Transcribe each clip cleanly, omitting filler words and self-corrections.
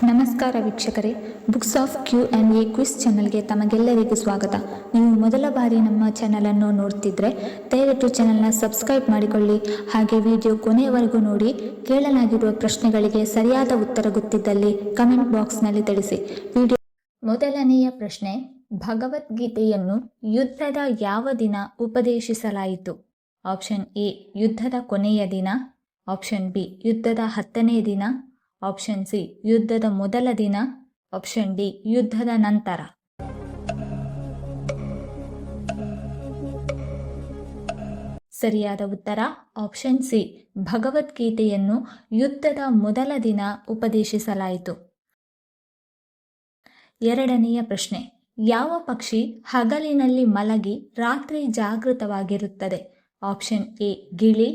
ನಮಸ್ಕಾರ ವೀಕ್ಷಕರೇ, books of Q and A quiz ಚಾನಲ್ಗೆ ತಮಗೆಲ್ಲರಿಗೂ ಸ್ವಾಗತ. ನೀವು ಮೊದಲ ಬಾರಿ ನಮ್ಮ ಚಾನಲನ್ನು ನೋಡ್ತಿದ್ರೆ ದಯವಿಟ್ಟು ಚಾನಲ್ನ ಸಬ್ಸ್ಕ್ರೈಬ್ ಮಾಡಿಕೊಳ್ಳಿ. ಹಾಗೆ ವಿಡಿಯೋ ಕೊನೆಯವರೆಗೂ ನೋಡಿ. ಕೇಳಲಾಗಿರುವ ಪ್ರಶ್ನೆಗಳಿಗೆ ಸರಿಯಾದ ಉತ್ತರ ಗೊತ್ತಿದ್ದಲ್ಲಿ ಕಮೆಂಟ್ ಬಾಕ್ಸ್ನಲ್ಲಿ ತಿಳಿಸಿ. ಮೊದಲನೆಯ ಪ್ರಶ್ನೆ, ಭಗವದ್ಗೀತೆಯನ್ನು ಯುದ್ಧದ ಯಾವ ದಿನ ಉಪದೇಶಿಸಲಾಯಿತು? ಆಪ್ಷನ್ ಎ, ಯುದ್ಧದ ಕೊನೆಯ ದಿನ. ಆಪ್ಷನ್ ಬಿ, ಯುದ್ಧದ 10ನೇ ದಿನ. ಆಪ್ಷನ್ ಸಿ, ಯುದ್ಧದ ಮೊದಲ ದಿನ. ಆಪ್ಷನ್ ಡಿ, ಯುದ್ಧದ ನಂತರ. ಸರಿಯಾದ ಉತ್ತರ ಆಪ್ಷನ್ ಸಿ, ಭಗವದ್ಗೀತೆಯನ್ನು ಯುದ್ಧದ ಮೊದಲ ದಿನ ಉಪದೇಶಿಸಲಾಯಿತು. ಎರಡನೆಯ ಪ್ರಶ್ನೆ, ಯಾವ ಪಕ್ಷಿ ಹಗಲಿನಲ್ಲಿ ಮಲಗಿ ರಾತ್ರಿ ಜಾಗೃತವಾಗಿರುತ್ತದೆ? ಆಪ್ಷನ್ ಎ, ಗಿಳಿ.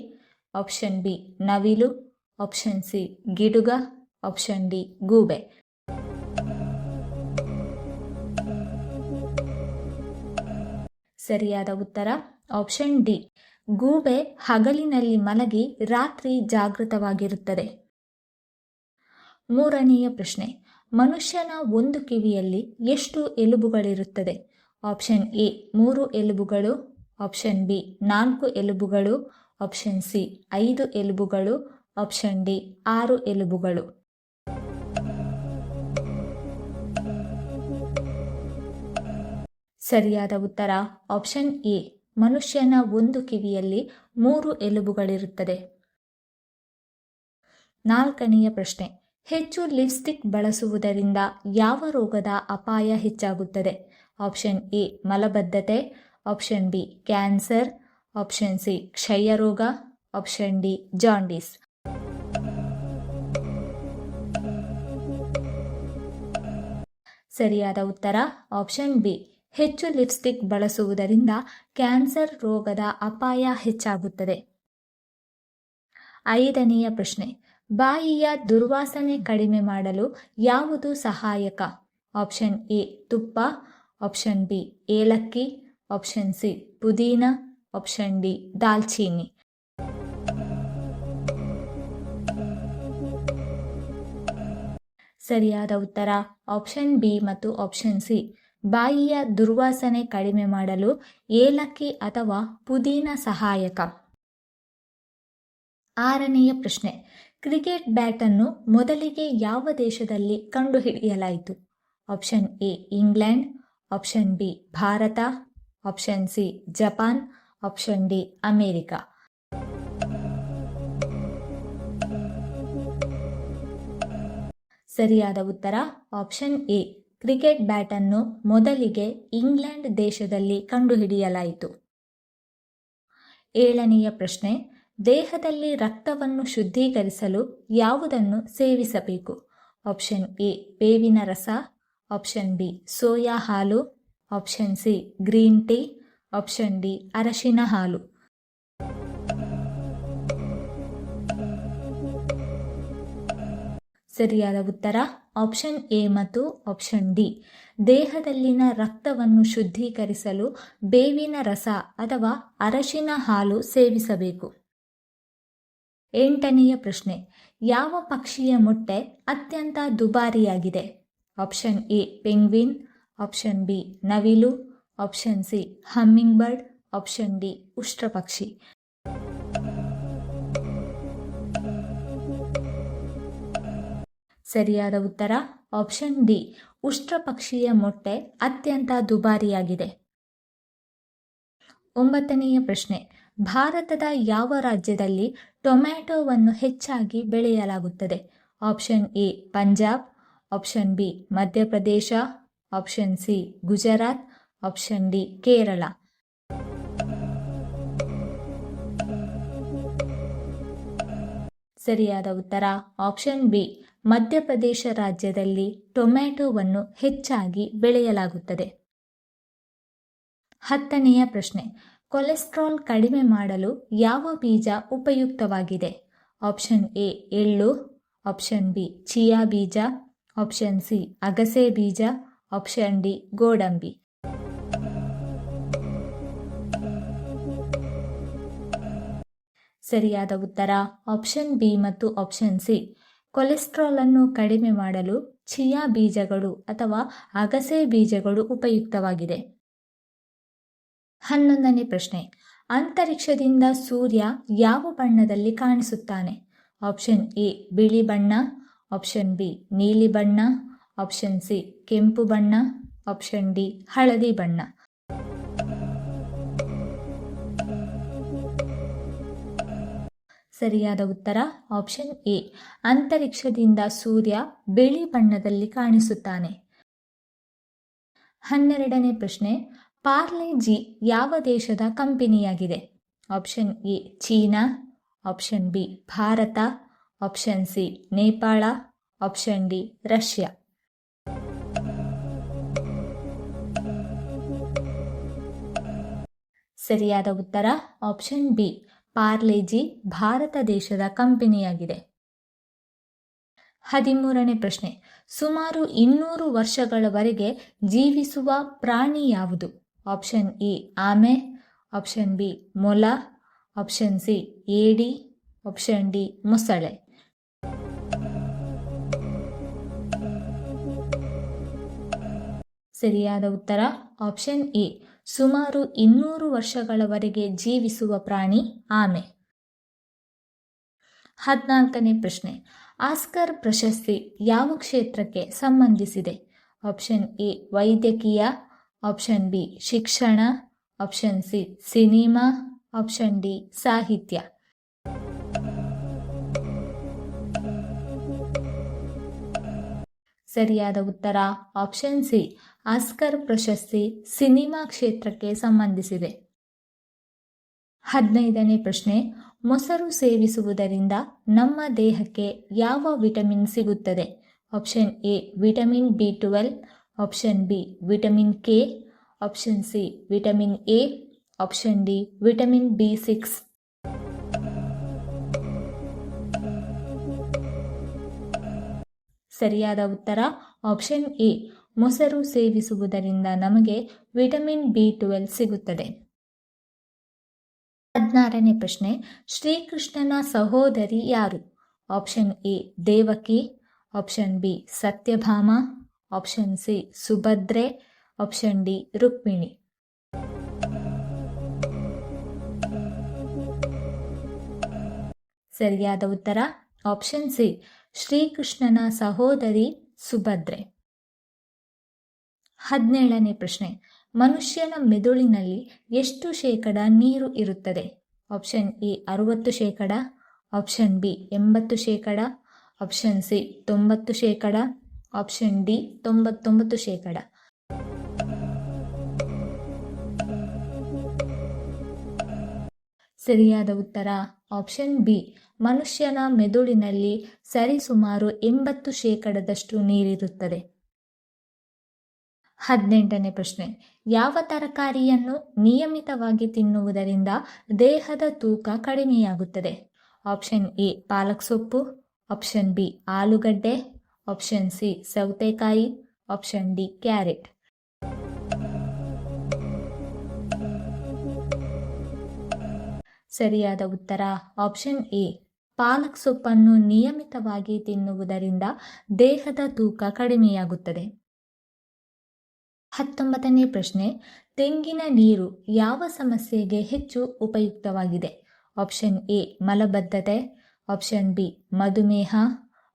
ಆಪ್ಷನ್ ಬಿ, ನವಿಲು. ಆಪ್ಷನ್ ಸಿ, ಗಿಡುಗ. ಆಪ್ಷನ್ ಡಿ, ಗೂಬೆ. ಸರಿಯಾದ ಉತ್ತರ ಆಪ್ಷನ್ ಡಿ, ಗೂಬೆ ಹಗಲಿನಲ್ಲಿ ಮಲಗಿ ರಾತ್ರಿ ಜಾಗೃತವಾಗಿರುತ್ತದೆ. ಮೂರನೆಯ ಪ್ರಶ್ನೆ, ಮನುಷ್ಯನ ಒಂದು ಕಿವಿಯಲ್ಲಿ ಎಷ್ಟು ಎಲುಬುಗಳಿರುತ್ತದೆ? ಆಪ್ಷನ್ ಎ, 3 ಎಲುಬುಗಳು. ಆಪ್ಷನ್ ಬಿ, 4 ಎಲುಬುಗಳು. ಆಪ್ಷನ್ ಸಿ, 5 ಎಲುಬುಗಳು. ಆಪ್ಷನ್ ಡಿ, 6 ಎಲುಬುಗಳು. ಸರಿಯಾದ ಉತ್ತರ ಆಪ್ಷನ್ ಎ, ಮನುಷ್ಯನ ಒಂದು ಕಿವಿಯಲ್ಲಿ 3 ಎಲುಬುಗಳಿರುತ್ತದೆ. ನಾಲ್ಕನೆಯ ಪ್ರಶ್ನೆ, ಹೆಚ್ಚು ಲಿಪ್ಸ್ಟಿಕ್ ಬಳಸುವುದರಿಂದ ಯಾವ ರೋಗದ ಅಪಾಯ ಹೆಚ್ಚಾಗುತ್ತದೆ? ಆಪ್ಷನ್ ಎ, ಮಲಬದ್ಧತೆ. Option B, cancer. Option C, ಕ್ಷಯರೋಗ. Option D, jaundice. ಸರಿಯಾದ ಉತ್ತರ ಆಪ್ಷನ್ ಬಿ, ಹೆಚ್ಚು ಲಿಪ್ಸ್ಟಿಕ್ ಬಳಸುವುದರಿಂದ ಕ್ಯಾನ್ಸರ್ ರೋಗದ ಅಪಾಯ ಹೆಚ್ಚಾಗುತ್ತದೆ. ಐದನೆಯ ಪ್ರಶ್ನೆ, ಬಾಯಿಯ ದುರ್ವಾಸನೆ ಕಡಿಮೆ ಮಾಡಲು ಯಾವುದು ಸಹಾಯಕ? ಆಪ್ಷನ್ ಎ, ತುಪ್ಪ. ಆಪ್ಷನ್ ಬಿ, ಏಲಕ್ಕಿ. ಆಪ್ಷನ್ ಸಿ, ಪುದೀನ. ಆಪ್ಷನ್ ಡಿ, ದಾಲ್ಚೀನಿ. ಸರಿಯಾದ ಉತ್ತರ ಆಪ್ಷನ್ ಬಿ ಮತ್ತು ಆಪ್ಷನ್ ಸಿ, ಬಾಯಿಯ ದುರ್ವಾಸನೆ ಕಡಿಮೆ ಮಾಡಲು ಏಲಕ್ಕಿ ಅಥವಾ ಪುದೀನ ಸಹಾಯಕ. ಆರನೆಯ ಪ್ರಶ್ನೆ, ಕ್ರಿಕೆಟ್ ಬ್ಯಾಟ್ ಅನ್ನು ಮೊದಲಿಗೆ ಯಾವ ದೇಶದಲ್ಲಿ ಕಂಡುಹಿಡಿಯಲಾಯಿತು? Option A, England. Option B, Bharat. Option C, Japan. Option D, America. ಸರಿಯಾದ ಉತ್ತರ ಆಪ್ಷನ್ ಎ, ಕ್ರಿಕೆಟ್ ಬ್ಯಾಟ್ ಅನ್ನು ಮೊದಲಿಗೆ ಇಂಗ್ಲೆಂಡ್ ದೇಶದಲ್ಲಿ ಕಂಡುಹಿಡಿಯಲಾಯಿತು. ಏಳನೆಯ ಪ್ರಶ್ನೆ, ದೇಹದಲ್ಲಿ ರಕ್ತವನ್ನು ಶುದ್ಧೀಕರಿಸಲು ಯಾವುದನ್ನು ಸೇವಿಸಬೇಕು? ಆಪ್ಷನ್ ಎ, ಬೇವಿನ ರಸ. ಆಪ್ಷನ್ ಬಿ, ಸೋಯಾ ಹಾಲು. Option C, green tea. Option D, ಅರಶಿನ ಹಾಲು. ಸರಿಯಾದ ಉತ್ತರ ಆಪ್ಷನ್ ಎ ಮತ್ತು ಆಪ್ಷನ್ ಡಿ, ದೇಹದಲ್ಲಿನ ರಕ್ತವನ್ನು ಶುದ್ಧೀಕರಿಸಲು ಬೇವಿನ ರಸ ಅಥವಾ ಅರಶಿನ ಹಾಲು ಸೇವಿಸಬೇಕು. ಎಂಟನೆಯ ಪ್ರಶ್ನೆ, ಯಾವ ಪಕ್ಷಿಯ ಮೊಟ್ಟೆ ಅತ್ಯಂತ ದುಬಾರಿಯಾಗಿದೆ? Option A, penguin. Option B, ನವಿಲು. Option C, hummingbird. Option D, ಉಷ್ಟ್ರಪಕ್ಷಿ. ಸರಿಯಾದ ಉತ್ತರ ಆಪ್ಷನ್ ಡಿ, ಉಷ್ಟ್ರಪಕ್ಷಿಯ ಮೊಟ್ಟೆ ಅತ್ಯಂತ ದುಬಾರಿಯಾಗಿದೆ. ಒಂಬತ್ತನೆಯ ಪ್ರಶ್ನೆ, ಭಾರತದ ಯಾವ ರಾಜ್ಯದಲ್ಲಿ ಟೊಮ್ಯಾಟೊವನ್ನು ಹೆಚ್ಚಾಗಿ ಬೆಳೆಯಲಾಗುತ್ತದೆ? Option A, Punjab. Option B, Madhya Pradesh. Option C, Gujarat. Option D, Kerala. ಸರಿಯಾದ ಉತ್ತರ ಆಪ್ಷನ್ ಬಿ, ಮಧ್ಯಪ್ರದೇಶ ರಾಜ್ಯದಲ್ಲಿ ಟೊಮ್ಯಾಟೊವನ್ನು ಹೆಚ್ಚಾಗಿ ಬೆಳೆಯಲಾಗುತ್ತದೆ. ಹತ್ತನೆಯ ಪ್ರಶ್ನೆ, ಕೊಲೆಸ್ಟ್ರಾಲ್ ಕಡಿಮೆ ಮಾಡಲು ಯಾವ ಬೀಜ ಉಪಯುಕ್ತವಾಗಿದೆ? ಆಪ್ಷನ್ ಎ, ಎಳ್ಳು. ಆಪ್ಷನ್ ಬಿ, ಚಿಯಾ ಬೀಜ. ಆಪ್ಷನ್ ಸಿ, ಅಗಸೆ ಬೀಜ. ಆಪ್ಷನ್ ಡಿ, ಗೋಡಂಬಿ. ಸರಿಯಾದ ಉತ್ತರ ಆಪ್ಷನ್ ಬಿ ಮತ್ತು ಆಪ್ಷನ್ ಸಿ, ಕೊಲೆಸ್ಟ್ರಾಲ್ ಅನ್ನು ಕಡಿಮೆ ಮಾಡಲು ಚಿಯಾ ಬೀಜಗಳು ಅಥವಾ ಅಗಸೆ ಬೀಜಗಳು ಉಪಯುಕ್ತವಾಗಿದೆ. 11ನೇ ಪ್ರಶ್ನೆ, ಅಂತರಿಕ್ಷದಿಂದ ಸೂರ್ಯ ಯಾವ ಬಣ್ಣದಲ್ಲಿ ಕಾಣಿಸುತ್ತಾನೆ? ಆಪ್ಷನ್ ಎ ಬಿಳಿ ಬಣ್ಣ, ಆಪ್ಷನ್ ಬಿ ನೀಲಿ ಬಣ್ಣ, ಆಪ್ಷನ್ ಸಿ ಕೆಂಪು ಬಣ್ಣ, ಆಪ್ಷನ್ ಡಿ ಹಳದಿ ಬಣ್ಣ. ಸರಿಯಾದ ಉತ್ತರ ಆಪ್ಷನ್ ಎ, ಅಂತರಿಕ್ಷದಿಂದ ಸೂರ್ಯ ಬಿಳಿ ಬಣ್ಣದಲ್ಲಿ ಕಾಣಿಸುತ್ತಾನೆ. 12ನೇ ಪ್ರಶ್ನೆ, ಪಾರ್ಲೆ ಜಿ ಯಾವ ದೇಶದ ಕಂಪನಿಯಾಗಿದೆ? Option A China, option B Bharat, option C Nepal, option D Russia. ಸರಿಯಾದ ಉತ್ತರ ಆಪ್ಷನ್ ಬಿ, ಪಾರ್ಲೆಜಿ ಭಾರತ ದೇಶದ ಕಂಪನಿಯಾಗಿದೆ. 13ನೇ ಪ್ರಶ್ನೆ, ಸುಮಾರು 200 ವರ್ಷಗಳವರೆಗೆ ಜೀವಿಸುವ ಪ್ರಾಣಿ ಯಾವುದು? ಆಪ್ಷನ್ ಎ ಆಮೆ, ಆಪ್ಷನ್ ಬಿ ಮೊಲ, ಆಪ್ಷನ್ ಸಿ ಏಡಿ, ಆಪ್ಷನ್ ಡಿ ಮೊಸಳೆ. ಸರಿಯಾದ ಉತ್ತರ ಆಪ್ಷನ್ ಎ, ಸುಮಾರು 200 ವರ್ಷಗಳವರೆಗೆ ಜೀವಿಸುವ ಪ್ರಾಣಿ ಆಮೆ. 14ನೇ ಪ್ರಶ್ನೆ, ಆಸ್ಕರ್ ಪ್ರಶಸ್ತಿ ಯಾವ ಕ್ಷೇತ್ರಕ್ಕೆ ಸಂಬಂಧಿಸಿದೆ? ಆಪ್ಷನ್ ಎ ವೈದ್ಯಕೀಯ, ಆಪ್ಷನ್ ಬಿ ಶಿಕ್ಷಣ, option C cinema, option D ಸಾಹಿತ್ಯ. ಸರಿಯಾದ ಉತ್ತರ ಆಪ್ಷನ್ ಸಿ, ಆಸ್ಕರ್ ಪ್ರಶಸ್ತಿ ಸಿನಿಮಾ ಕ್ಷೇತ್ರಕ್ಕೆ ಸಂಬಂಧಿಸಿದೆ. 15ನೇ ಪ್ರಶ್ನೆ, ಮೊಸರು ಸೇವಿಸುವುದರಿಂದ ನಮ್ಮ ದೇಹಕ್ಕೆ ಯಾವ ವಿಟಮಿನ್ ಸಿಗುತ್ತದೆ? ಆಪ್ಷನ್ ಎ ವಿಟಮಿನ್ ಬಿ12, option B vitamin K, option C vitamin A, option D vitamin ಬಿ6. ಸರಿಯಾದ ಉತ್ತರ ಆಪ್ಷನ್ ಎ, ಮೊಸರು ಸೇವಿಸುವುದರಿಂದ ನಮಗೆ ವಿಟಮಿನ್ ಬಿ12 ಸಿಗುತ್ತದೆ. 16ನೇ ಪ್ರಶ್ನೆ, ಶ್ರೀಕೃಷ್ಣನ ಸಹೋದರಿ ಯಾರು? Option A Devaki, option B Satyabhama, option C Subhadra, option D Rukmini. ಸರಿಯಾದ ಉತ್ತರ ಆಪ್ಷನ್ ಸಿ, ಶ್ರೀಕೃಷ್ಣನ ಸಹೋದರಿ ಸುಭದ್ರೆ. 17ನೇ ಪ್ರಶ್ನೆ, ಮನುಷ್ಯನ ಮೆದುಳಿನಲ್ಲಿ ಎಷ್ಟು ಶೇಕಡ ನೀರು ಇರುತ್ತದೆ? Option A 60%, option B 80%, option C 90%, option D 99%. ಸರಿಯಾದ ಉತ್ತರ ಆಪ್ಷನ್ ಬಿ, ಮನುಷ್ಯನ ಮೆದುಳಿನಲ್ಲಿ ಸರಿಸುಮಾರು 80% ನೀರಿರುತ್ತದೆ. 18ನೇ ಪ್ರಶ್ನೆ, ಯಾವ ತರಕಾರಿಯನ್ನು ನಿಯಮಿತವಾಗಿ ತಿನ್ನುವುದರಿಂದ ದೇಹದ ತೂಕ ಕಡಿಮೆಯಾಗುತ್ತದೆ? ಆಪ್ಷನ್ ಎ ಪಾಲಕ್ ಸೊಪ್ಪು, ಆಪ್ಷನ್ ಬಿ ಆಲೂಗಡ್ಡೆ, ಆಪ್ಷನ್ ಸಿ ಸೌತೆಕಾಯಿ, ಆಪ್ಷನ್ ಡಿ ಕ್ಯಾರೆಟ್. ಸರಿಯಾದ ಉತ್ತರ ಆಪ್ಷನ್ ಎ, ಪಾಲಕ್ ಸೊಪ್ಪನ್ನು ನಿಯಮಿತವಾಗಿ ತಿನ್ನುವುದರಿಂದ ದೇಹದ ತೂಕ ಕಡಿಮೆಯಾಗುತ್ತದೆ. 19ನೇ ಪ್ರಶ್ನೆ, ತೆಂಗಿನ ನೀರು ಯಾವ ಸಮಸ್ಯೆಗೆ ಹೆಚ್ಚು ಉಪಯುಕ್ತವಾಗಿದೆ? ಆಪ್ಷನ್ ಎ ಮಲಬದ್ಧತೆ, ಆಪ್ಷನ್ ಬಿ ಮಧುಮೇಹ,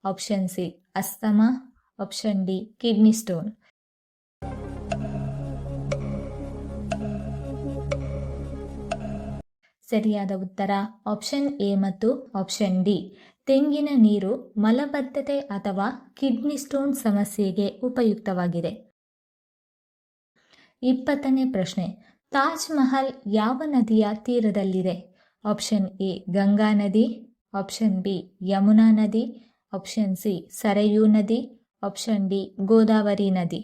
option C asthma, option D kidney stone. ಸರಿಯಾದ ಉತ್ತರ ಆಪ್ಷನ್ ಎ ಮತ್ತು ಆಪ್ಷನ್ ಡಿ. ತೆಂಗಿನ ನೀರು ಮಲಬದ್ಧತೆ ಅಥವಾ ಕಿಡ್ನಿ ಸ್ಟೋನ್ ಸಮಸ್ಯೆಗೆ ಉಪಯುಕ್ತವಾಗಿದೆ. 20ನೇ ಪ್ರಶ್ನೆ, ತಾಜ್ ಮಹಲ್ ಯಾವ ನದಿಯ ತೀರದಲ್ಲಿದೆ? ಆಪ್ಷನ್ ಎ ಗಂಗಾ ನದಿ, ಆಪ್ಷನ್ ಬಿ ಯಮುನಾ ನದಿ, ಆಪ್ಷನ್ ಸಿ ಸರಯೂ ನದಿ, ಆಪ್ಷನ್ ಡಿ ಗೋದಾವರಿ ನದಿ.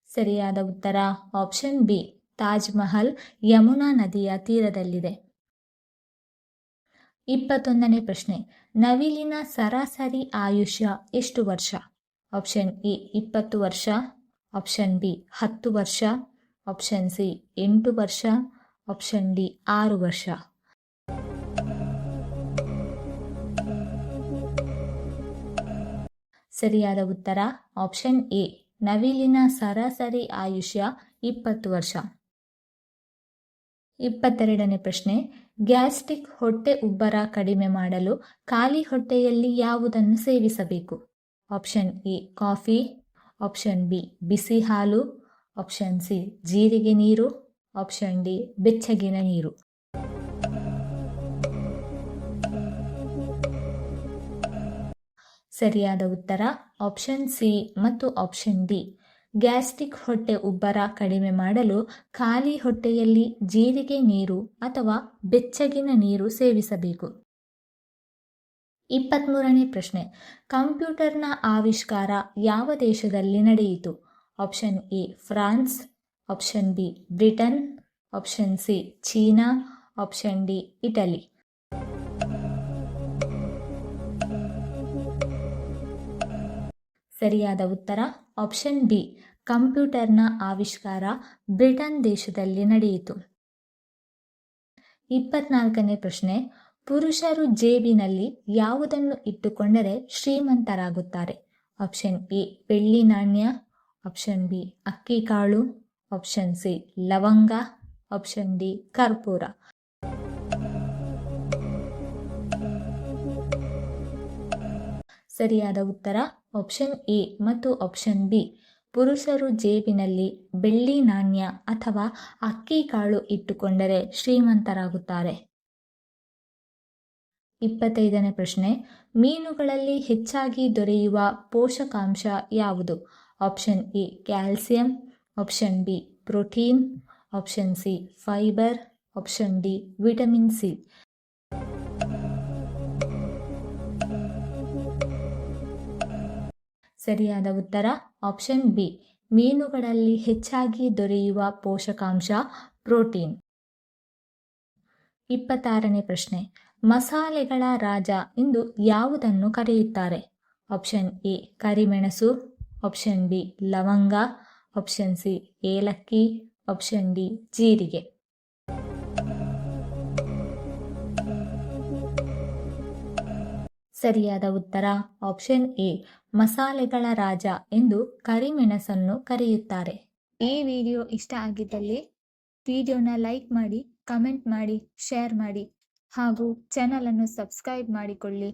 ಸರಿಯಾದ ಉತ್ತರ ಆಪ್ಷನ್ ಬಿ, ತಾಜ್ ಮಹಲ್ ಯಮುನಾ ನದಿಯ ತೀರದಲ್ಲಿದೆ. 21ನೇ ಪ್ರಶ್ನೆ, ನವಿಲಿನ ಸರಾಸರಿ ಆಯುಷ್ಯ ಎಷ್ಟು ವರ್ಷ? ಆಪ್ಷನ್ ಎ 20 ವರ್ಷ, ಆಪ್ಷನ್ ಬಿ 10 ವರ್ಷ, ಆಪ್ಷನ್ ಸಿ 8 ವರ್ಷ, ಆಪ್ಷನ್ ಡಿ 6 ವರ್ಷ. ಸರಿಯಾದ ಉತ್ತರ ಆಪ್ಷನ್ ಎ. ನವಿಲಿನ ಸರಾಸರಿ ಆಯುಷ್ಯ 20 ವರ್ಷ. 22ನೇ ಪ್ರಶ್ನೆ. ಗ್ಯಾಸ್ಟ್ರಿಕ್ ಹೊಟ್ಟೆ ಉಬ್ಬರ ಕಡಿಮೆ ಮಾಡಲು ಖಾಲಿ ಹೊಟ್ಟೆಯಲ್ಲಿ ಯಾವುದನ್ನು ಸೇವಿಸಬೇಕು? Option A coffee, option B ಬಿಸಿ ಹಾಲು, ಆಪ್ಷನ್ ಸಿ ಜೀರಿಗೆ ನೀರು, ಆಪ್ಷನ್ ಡಿ ಬೆಚ್ಚಗಿನ ನೀರು. ಸರಿಯಾದ ಉತ್ತರ ಆಪ್ಷನ್ ಸಿ ಮತ್ತು ಆಪ್ಷನ್ ಡಿ. ಗ್ಯಾಸ್ಟ್ರಿಕ್ ಹೊಟ್ಟೆ ಉಬ್ಬರ ಕಡಿಮೆ ಮಾಡಲು ಖಾಲಿ ಹೊಟ್ಟೆಯಲ್ಲಿ ಜೀರಿಗೆ ನೀರು ಅಥವಾ ಬೆಚ್ಚಗಿನ ನೀರು ಸೇವಿಸಬೇಕು. 23ನೇ ಪ್ರಶ್ನೆ. ಕಂಪ್ಯೂಟರ್ನ ಆವಿಷ್ಕಾರ ಯಾವ ದೇಶದಲ್ಲಿ ನಡೆಯಿತು? Option A France, option B Britain, option C China, option D Italy. ಸರಿಯಾದ ಉತ್ತರ ಆಪ್ಷನ್ ಬಿ. ಕಂಪ್ಯೂಟರ್ನ ಆವಿಷ್ಕಾರ ಬ್ರಿಟನ್ ದೇಶದಲ್ಲಿ ನಡೆಯಿತು. 24ನೇ ಪ್ರಶ್ನೆ. ಪುರುಷರು ಜೇಬಿನಲ್ಲಿ ಯಾವುದನ್ನು ಇಟ್ಟುಕೊಂಡರೆ ಶ್ರೀಮಂತರಾಗುತ್ತಾರೆ? ಆಪ್ಷನ್ ಎ ಬೆಳ್ಳಿ ನಾಣ್ಯ, ಆಪ್ಷನ್ ಬಿ ಅಕ್ಕಿ ಕಾಳು, ಆಪ್ಷನ್ ಸಿ ಲವಂಗ, ಆಪ್ಷನ್ ಡಿ ಕರ್ಪೂರ. ಸರಿಯಾದ ಉತ್ತರ ಆಪ್ಷನ್ ಎ ಮತ್ತು ಆಪ್ಷನ್ ಬಿ. ಪುರುಷರು ಜೇಬಿನಲ್ಲಿ ಬೆಳ್ಳಿ ನಾಣ್ಯ ಅಥವಾ ಅಕ್ಕಿ ಕಾಳು ಇಟ್ಟುಕೊಂಡರೆ ಶ್ರೀಮಂತರಾಗುತ್ತಾರೆ. 25ನೇ ಪ್ರಶ್ನೆ. ಮೀನುಗಳಲ್ಲಿ ಹೆಚ್ಚಾಗಿ ದೊರೆಯುವ ಪೋಷಕಾಂಶ ಯಾವುದು? Option A calcium, option B protein, option C fibre, option D vitamin C. ಸರಿಯಾದ ಉತ್ತರ ಆಪ್ಷನ್ ಬಿ. ಮೀನುಗಳಲ್ಲಿ ಹೆಚ್ಚಾಗಿ ದೊರೆಯುವ ಪೋಷಕಾಂಶ ಪ್ರೋಟೀನ್. 26ನೇ ಪ್ರಶ್ನೆ. ಮಸಾಲೆಗಳ ರಾಜ ಎಂದು ಯಾವುದನ್ನು ಕರೆಯುತ್ತಾರೆ? ಆಪ್ಷನ್ ಎ ಕರಿಮೆಣಸು, ಆಪ್ಷನ್ ಬಿ ಲವಂಗ, ಆಪ್ಷನ್ ಸಿ ಏಲಕ್ಕಿ, ಆಪ್ಷನ್ ಡಿ ಜೀರಿಗೆ. ಸರಿಯಾದ ಉತ್ತರ ಆಪ್ಷನ್ ಎ. ಮಸಾಲೆಗಳ ರಾಜ ಎಂದು ಕರಿಮೆಣಸನ್ನು ಕರೆಯುತ್ತಾರೆ. ಈ ವಿಡಿಯೋ ಇಷ್ಟ ಆಗಿದ್ದಲ್ಲಿ ವಿಡಿಯೋನ ಲೈಕ್ ಮಾಡಿ, ಕಮೆಂಟ್ ಮಾಡಿ, ಶೇರ್ ಮಾಡಿ ಹಾಗೂ ಚಾನಲನ್ನು ಸಬ್ಸ್ಕ್ರೈಬ್ ಮಾಡಿಕೊಳ್ಳಿ.